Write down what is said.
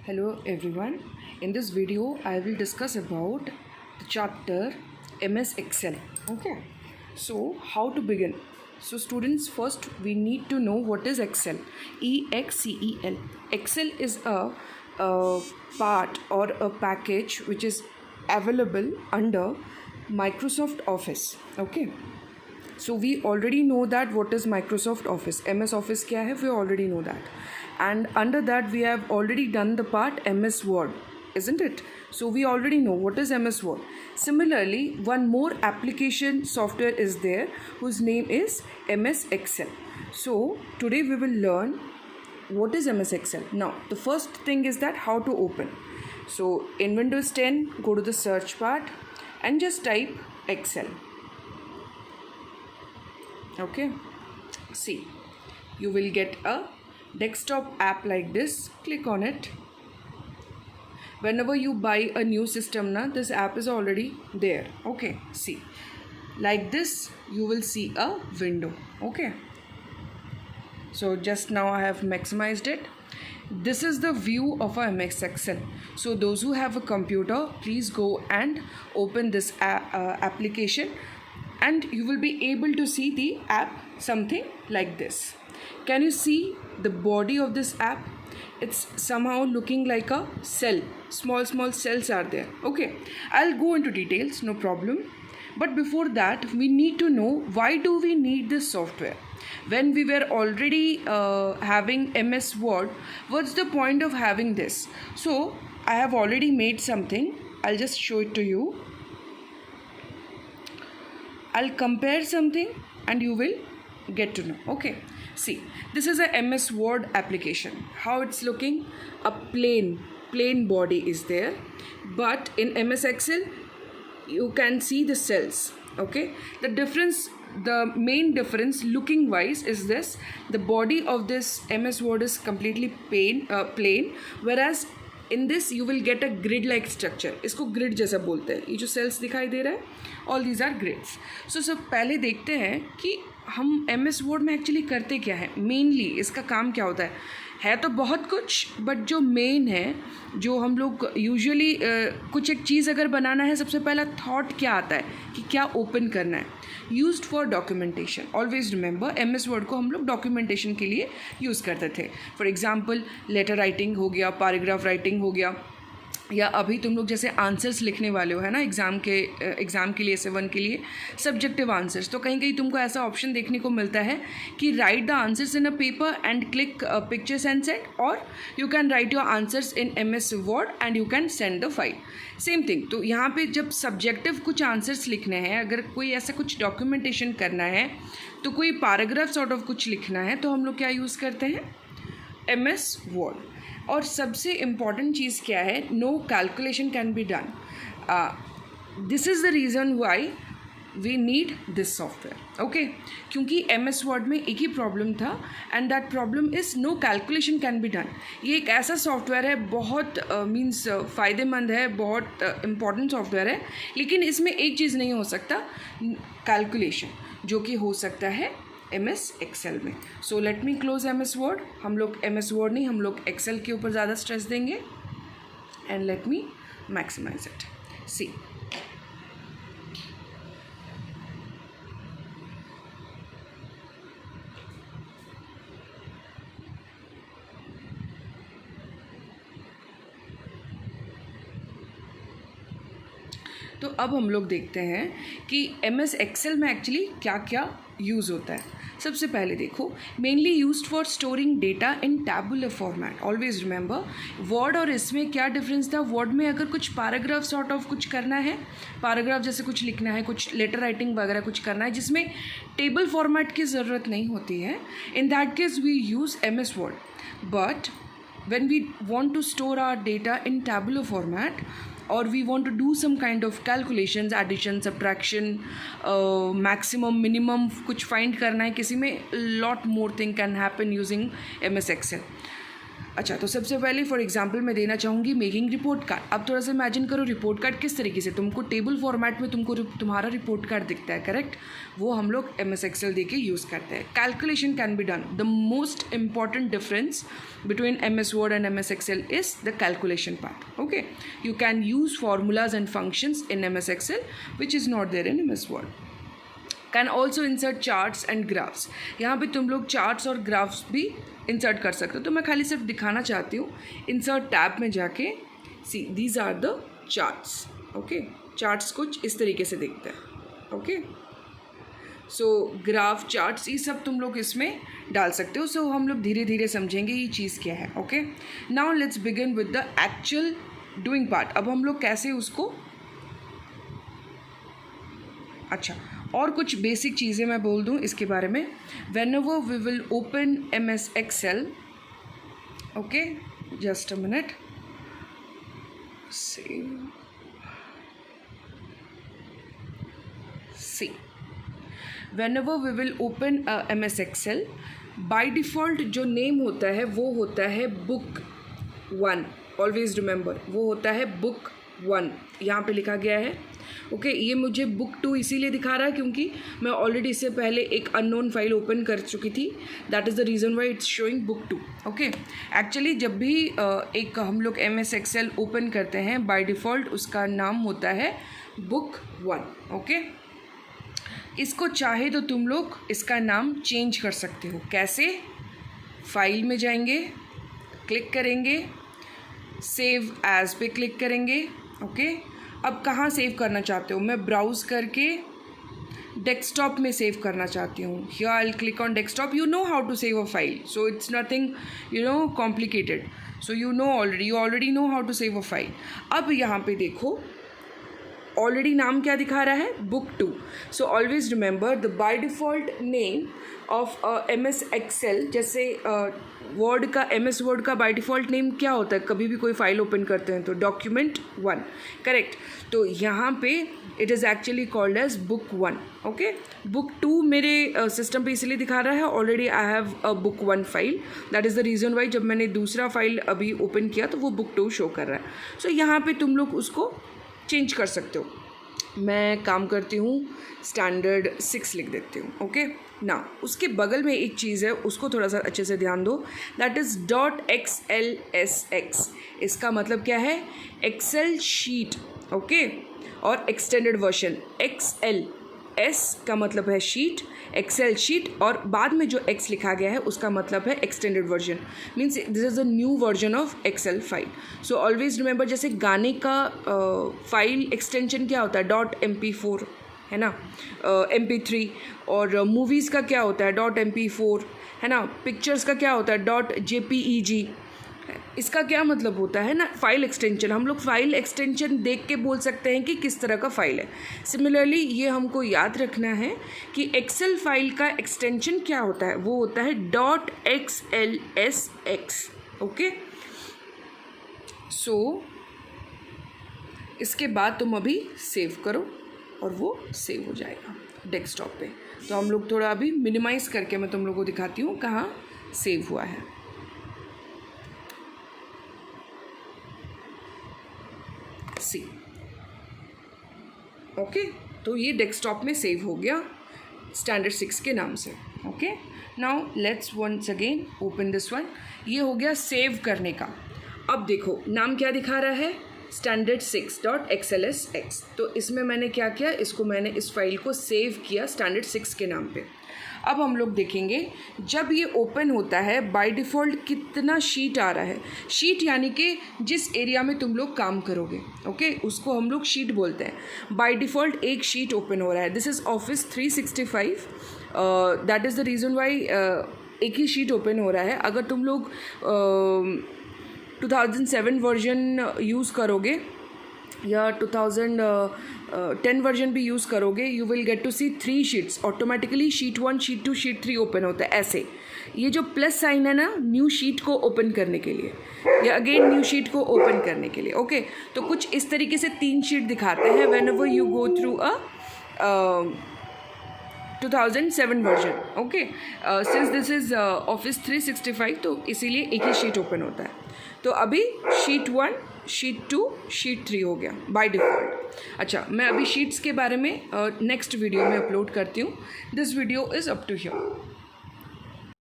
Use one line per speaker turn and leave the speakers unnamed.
Hello everyone. In this video I will discuss about the chapter MS Excel. Okay. So how to begin? So students, first we need to know what is Excel. EXCEL. Excel is a part or a package which is available under Microsoft Office. Okay. So we already know that what is Microsoft Office. MS Office क्या है, we already know that. And under that we have already done the part MS Word, isn't it? So we already know what is MS Word. Similarly, one more application software is there whose name is MS Excel. So today we will learn what is MS Excel. Now the first thing is that how to open. So in Windows 10, go to the search part and just type Excel. Okay, see, you will get a desktop app like this. Click on it. Whenever you buy a new system na, this app is already there. Okay, see, like this you will see a window. Okay, so just now I have maximized it. This is the view of a MS Excel. So those who have a computer, please go and open this application, and you will be able to see the app something like this. Can you see the body of this app? It's somehow looking like a cell. Small cells are there. Okay, I'll go into details, no problem. But before that, we need to know why do we need this software? When we were already having MS Word, what's the point of having this? So I have already made something. I'll just show it to you. I'll compare something and you will get to know. Okay, see, this is a MS Word application. How it's looking? A plain body is there, but in MS Excel you can see the cells. Okay, the main difference looking wise is this: the body of this MS Word is completely plain, whereas in this you will get a grid like structure. इसको grid जैसा बोलते हैं. ये जो cells दिखाई दे रहा है, all these are grids. So सब पहले देखते हैं कि हम MS Word में एक्चुअली करते क्या है. मेनली इसका काम क्या होता है तो बहुत कुछ, बट जो मेन है, जो हम लोग यूजुअली कुछ एक चीज़ अगर बनाना है, सबसे पहला थॉट क्या आता है कि क्या ओपन करना है. Used for documentation. Always remember, MS Word को हम लोग डॉक्यूमेंटेशन के लिए यूज़ करते थे. फॉर एग्जांपल लेटर राइटिंग हो गया, पैराग्राफ राइटिंग हो गया, या अभी तुम लोग जैसे आंसर्स लिखने वाले हो, है ना, एग्ज़ाम के लिए, S1 के लिए सब्जेक्टिव आंसर्स, तो कहीं कहीं तुमको ऐसा ऑप्शन देखने को मिलता है कि write the answers in a paper and click pictures and send, और you can write your answers in MS Word and you can send the file. Same thing. तो यहाँ पे जब सब्जेक्टिव कुछ आंसर्स लिखने हैं, अगर कोई ऐसा कुछ डॉक्यूमेंटेशन करना है, तो कोई पैराग्राफ सॉर्ट ऑफ कुछ लिखना है, तो हम लोग क्या यूज़ करते हैं? MS Word. और सबसे इम्पॉर्टेंट चीज़ क्या है? No calculation can be done. This is the reason why we need this software. Okay, क्योंकि MS Word में एक ही प्रॉब्लम था, and that problem is no calculation can be done. ये एक ऐसा सॉफ्टवेयर है, बहुत मीन्स फ़ायदेमंद है, बहुत इम्पॉर्टेंट सॉफ्टवेयर है, लेकिन इसमें एक चीज़ नहीं हो सकता, कैलकुलेशन, जो कि हो सकता है MS Excel में. So let me close MS Word. हम लोग MS Word नहीं, हम लोग Excel के ऊपर ज़्यादा स्ट्रेस देंगे, and let me maximise it. See, तो अब हम लोग देखते हैं कि MS Excel में एक्चुअली क्या क्या यूज़ होता है. सबसे पहले देखो, mainly used for storing data in tabular format. Always remember, word और इसमें क्या डिफरेंस था? वर्ड में अगर कुछ पैराग्राफ सॉर्ट ऑफ कुछ करना है, पैराग्राफ जैसे कुछ लिखना है, कुछ लेटर राइटिंग वगैरह कुछ करना है, जिसमें टेबल फॉर्मेट की ज़रूरत नहीं होती है, in that case we use MS Word. But when we want to store our data in tabular format, or we want to do some kind of calculations, addition, subtraction, maximum, minimum, कुछ find करना है किसी में, lot more thing can happen using MS Excel. अच्छा, तो सबसे पहले for example मैं देना चाहूँगी मेकिंग रिपोर्ट कार्ड। अब थोड़ा सा इमेजिन करो रिपोर्ट कार्ड किस तरीके से, तुमको टेबल फॉर्मेट में तुमको तुम्हारा रिपोर्ट कार्ड दिखता है, करेक्ट। वो हम लोग MS Excel दे के यूज़ करते हैं। Calculation can be done. The most important difference between MS Word and MS Excel is the calculation part. Okay, you can use formulas and functions in MS Excel which is not there in MS Word। Can also insert charts and graphs. यहाँ पे तुम लोग charts और graphs भी insert कर सकते हो। तो मैं खाली सिर्फ दिखाना चाहती हूँ, इंसर्ट टैब में जाके see these are the charts. Okay, charts कुछ इस तरीके से दिखते हैं। ओके, सो ग्राफ, चार्ट्स, ये सब तुम लोग इसमें डाल सकते हो। सो हम लोग धीरे धीरे समझेंगे ये चीज़ क्या है। Okay, now let's begin with the actual doing part. अब हम लोग कैसे उसको, अच्छा, और कुछ बेसिक चीज़ें मैं बोल दूँ इसके बारे में। whenever we will open MS Excel, okay, just a minute, see, whenever we will open MS Excel, by default जो नेम होता है वो होता है book 1। ऑलवेज रिमेंबर, वो होता है book 1, यहाँ पे लिखा गया है। ओके, ये मुझे बुक 2 इसीलिए दिखा रहा है क्योंकि मैं ऑलरेडी इससे पहले एक अननोन फाइल ओपन कर चुकी थी। That is the reason why it's showing book 2। Okay, actually जब भी एक हम लोग MS Excel ओपन करते हैं बाय डिफ़ॉल्ट उसका नाम होता है बुक 1। ओके, इसको चाहे तो तुम लोग इसका नाम चेंज कर सकते हो। कैसे? फाइल में जाएंगे, क्लिक करेंगे, सेव एज पे क्लिक करेंगे। ओके, अब कहाँ सेव करना चाहते हो? मैं ब्राउज़ करके डेस्कटॉप में सेव करना चाहती हूँ। Here I will click on desktop. You know how to save a file, so it's nothing complicated. So you already know how to save a file. अब यहाँ पे देखो, ऑलरेडी नाम क्या दिखा रहा है? Book 2। So always remember the by default name of MS Excel, जैसे वर्ड का, MS Word का बाय डिफ़ॉल्ट नेम क्या होता है? कभी भी कोई फाइल ओपन करते हैं तो डॉक्यूमेंट 1, करेक्ट। तो यहाँ पे it is actually called as book 1। Okay, book 2 मेरे सिस्टम पे इसलिए दिखा रहा है, already I have a book 1 file. That is the reason why जब मैंने दूसरा फाइल अभी ओपन किया तो वो बुक 2 शो कर रहा है। सो यहाँ पे तुम लोग उसको चेंज कर सकते हो। मैं काम करती हूँ स्टैंडर्ड 6 लिख देती हूँ। ओके, ना उसके बगल में एक चीज़ है, उसको थोड़ा सा अच्छे से ध्यान दो। That is .xlsx। इसका मतलब क्या है? Excel sheet. ओके, और एक्सटेंडेड वर्जन। XLS का मतलब है शीट, एक्सेल शीट, और बाद में जो X लिखा गया है उसका मतलब है extended version. Means this is a new version of Excel file. So always remember, जैसे गाने का फाइल एक्सटेंशन क्या होता है? .mp4 है ना, MP3। और मूवीज़ का क्या होता है? .mp4 है ना। पिक्चर्स का क्या होता है? .jpeg। इसका क्या मतलब होता है ना? File extension. हम लोग फाइल एक्सटेंशन देख के बोल सकते हैं कि किस तरह का फ़ाइल है। सिमिलरली ये हमको याद रखना है कि एक्सेल फाइल का एक्सटेंशन क्या होता है? वो होता है .xlsx। ओके, सो इसके बाद तुम अभी सेव करो और वो सेव हो जाएगा डेस्कटॉप पे। तो हम लोग थोड़ा अभी मिनिमाइज़ करके मैं तुम लोगों को दिखाती हूँ कहाँ सेव हुआ है। सी, ओके, तो ये डेस्कटॉप में सेव हो गया स्टैंडर्ड 6 के नाम से। Okay, now let's once again open this one. ये हो गया सेव करने का। अब देखो नाम क्या दिखा रहा है? Standard 6.xlsx। तो इसमें मैंने क्या किया? इसको मैंने इस फाइल को सेव किया स्टैंडर्ड 6 के नाम पे। अब हम लोग देखेंगे जब ये ओपन होता है बाय डिफ़ॉल्ट कितना शीट आ रहा है। शीट यानी कि जिस एरिया में तुम लोग काम करोगे, ओके, उसको हम लोग शीट बोलते हैं। बाय डिफ़ॉल्ट एक शीट ओपन हो रहा है। This is office 365। That is the reason Y एक ही शीट ओपन हो रहा है। अगर तुम लोग 2007 वर्जन यूज़ करोगे या 2010 वर्जन भी यूज़ करोगे, you will get to see 3 sheets automatically. Sheet 1, sheet 2, sheet 3 open होता है ऐसे। ये जो प्लस साइन है ना, न्यू शीट को ओपन करने के लिए या अगेन न्यू शीट को ओपन करने के लिए। ओके, तो कुछ इस तरीके से 3 शीट दिखाते हैं whenever you go through a 2007 version. Okay, since this is office 365 तो इसीलिए एक ही शीट ओपन होता है. तो अभी शीट 1, शीट 2, शीट 3 हो गया बाय डिफ़ॉल्ट. अच्छा, मैं अभी शीट्स के बारे में नेक्स्ट वीडियो में अपलोड करती हूँ. This video is up to here.